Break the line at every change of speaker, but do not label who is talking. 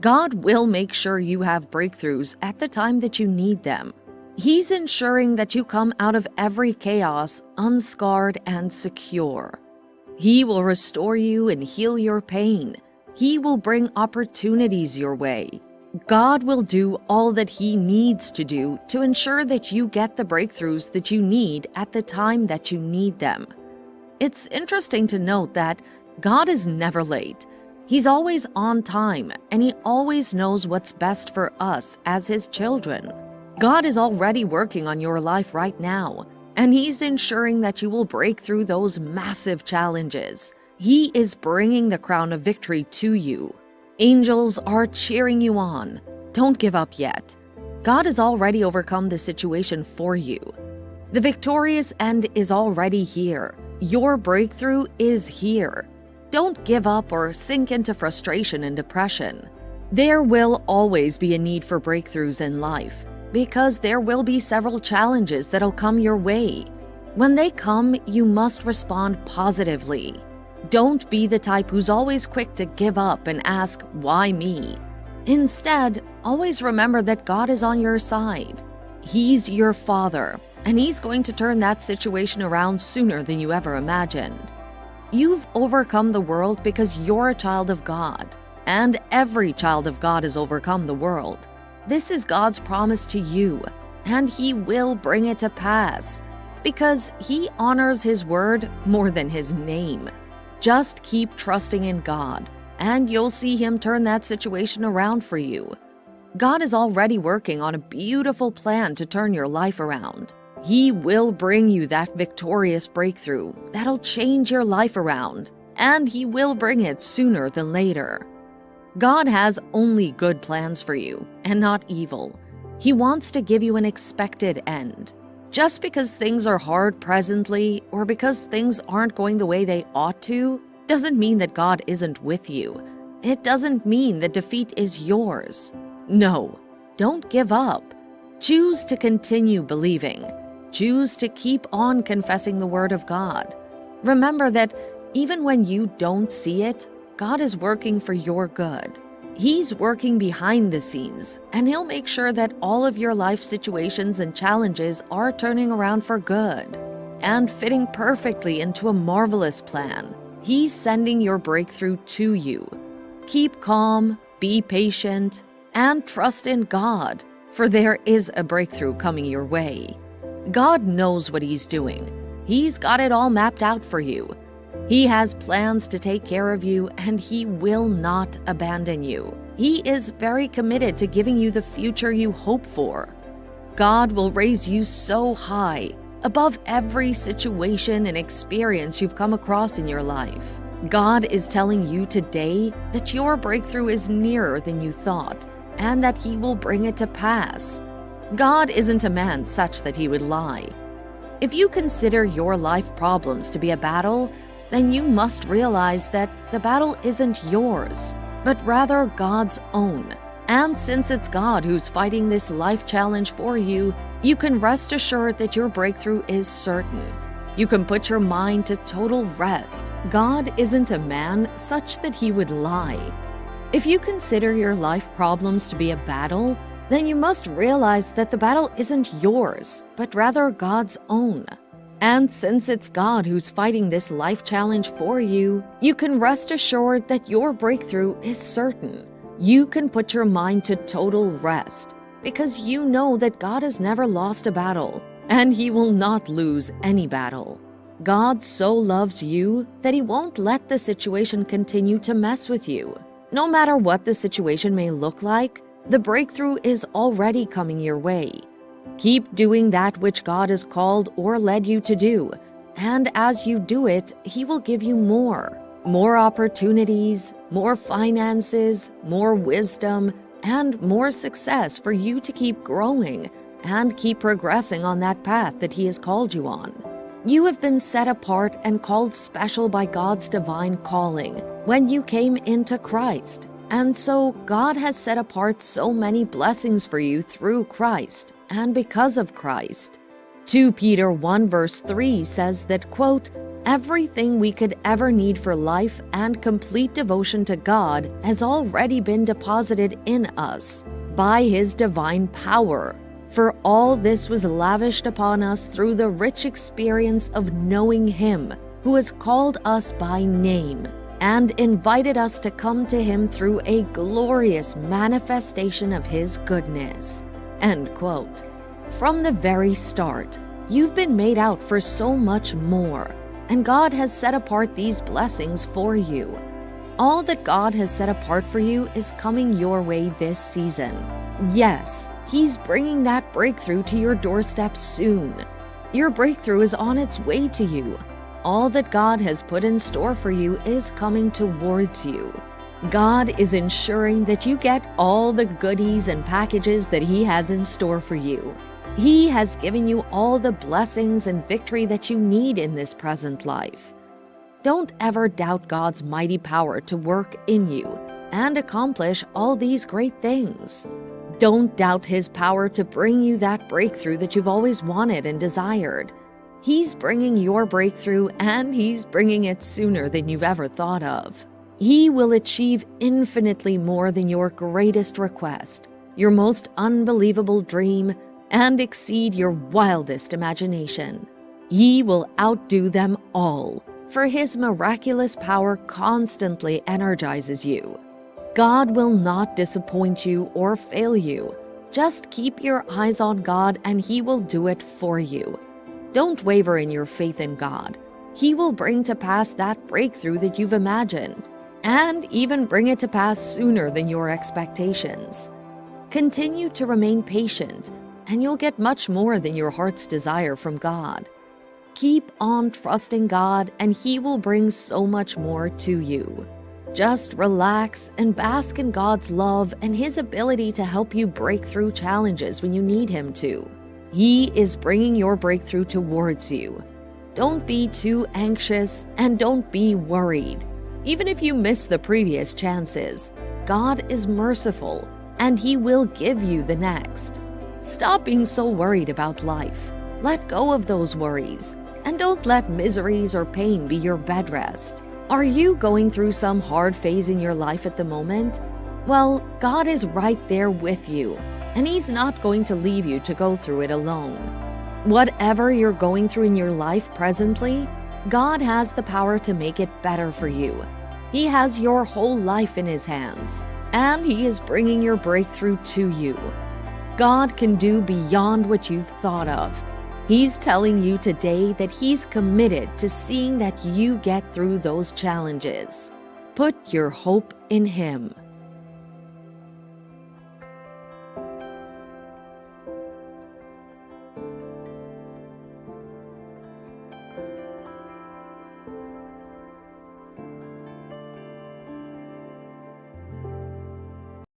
God will make sure you have breakthroughs at the time that you need them. He's ensuring that you come out of every chaos unscarred and secure. He will restore you and heal your pain. He will bring opportunities your way. God will do all that He needs to do to ensure that you get the breakthroughs that you need at the time that you need them. It's interesting to note that God is never late. He's always on time, and He always knows what's best for us as His children. God is already working on your life right now, and He's ensuring that you will break through those massive challenges. He is bringing the crown of victory to you. Angels are cheering you on. Don't give up yet. God has already overcome the situation for you. The victorious end is already here. Your breakthrough is here. Don't give up or sink into frustration and depression. There will always be a need for breakthroughs in life, because there will be several challenges that'll come your way. When they come, you must respond positively. Don't be the type who's always quick to give up and ask, "Why me?" Instead, always remember that God is on your side. He's your Father, and He's going to turn that situation around sooner than you ever imagined. You've overcome the world because you're a child of God, and every child of God has overcome the world. This is God's promise to you, and He will bring it to pass, because He honors His word more than His name. Just keep trusting in God, and you'll see Him turn that situation around for you. God is already working on a beautiful plan to turn your life around. He will bring you that victorious breakthrough that'll change your life around, and He will bring it sooner than later. God has only good plans for you, and not evil. He wants to give you an expected end. Just because things are hard presently, or because things aren't going the way they ought to, doesn't mean that God isn't with you. It doesn't mean that defeat is yours. No, don't give up. Choose to continue believing. Choose to keep on confessing the Word of God. Remember that even when you don't see it, God is working for your good. He's working behind the scenes, and He'll make sure that all of your life situations and challenges are turning around for good and fitting perfectly into a marvelous plan. He's sending your breakthrough to you. Keep calm, be patient, and trust in God, for there is a breakthrough coming your way. God knows what He's doing. He's got it all mapped out for you. He has plans to take care of you, and He will not abandon you. He is very committed to giving you the future you hope for. God will raise you so high, above every situation and experience you've come across in your life. God is telling you today that your breakthrough is nearer than you thought, and that He will bring it to pass. God isn't a man such that He would lie. If you consider your life problems to be a battle, then you must realize that the battle isn't yours, but rather God's own. And since it's God who's fighting this life challenge for you, you can rest assured that your breakthrough is certain. You can put your mind to total rest. God isn't a man such that He would lie. If you consider your life problems to be a battle, then you must realize that the battle isn't yours, but rather God's own. And since it's God who's fighting this life challenge for you, you can rest assured that your breakthrough is certain. You can put your mind to total rest, because you know that God has never lost a battle, and He will not lose any battle. God so loves you that He won't let the situation continue to mess with you. No matter what the situation may look like, the breakthrough is already coming your way. Keep doing that which God has called or led you to do, and as you do it, He will give you more opportunities, more finances, more wisdom, and more success for you to keep growing and keep progressing on that path that He has called you on. You have been set apart and called special by God's divine calling when you came into Christ, and so God has set apart so many blessings for you through Christ and because of Christ. 2 Peter 1 verse 3 says that, quote, Everything we could ever need for life and complete devotion to God has already been deposited in us by His divine power. For all this was lavished upon us through the rich experience of knowing Him who has called us by name and invited us to come to Him through a glorious manifestation of His goodness." End quote. From the very start, you've been made out for so much more, and God has set apart these blessings for you. All that God has set apart for you is coming your way this season. Yes, He's bringing that breakthrough to your doorstep soon. Your breakthrough is on its way to you. All that God has put in store for you is coming towards you. God is ensuring that you get all the goodies and packages that He has in store for you. He has given you all the blessings and victory that you need in this present life. Don't ever doubt God's mighty power to work in you and accomplish all these great things. Don't doubt His power to bring you that breakthrough that you've always wanted and desired. He's bringing your breakthrough, and He's bringing it sooner than you've ever thought of. He will achieve infinitely more than your greatest request, your most unbelievable dream, and exceed your wildest imagination. He will outdo them all, for His miraculous power constantly energizes you. God will not disappoint you or fail you. Just keep your eyes on God and He will do it for you. Don't waver in your faith in God. He will bring to pass that breakthrough that you've imagined, and even bring it to pass sooner than your expectations. Continue to remain patient, and you'll get much more than your heart's desire from God. Keep on trusting God, and He will bring so much more to you. Just relax and bask in God's love and His ability to help you break through challenges when you need Him to. He is bringing your breakthrough towards you. Don't be too anxious and don't be worried. Even if you miss the previous chances, God is merciful and He will give you the next. Stop being so worried about life. Let go of those worries, and don't let miseries or pain be your bed rest. Are you going through some hard phase in your life at the moment? Well, God is right there with you, and He's not going to leave you to go through it alone. Whatever you're going through in your life presently, God has the power to make it better for you. He has your whole life in His hands, and He is bringing your breakthrough to you. God can do beyond what you've thought of. He's telling you today that He's committed to seeing that you get through those challenges. Put your hope in Him.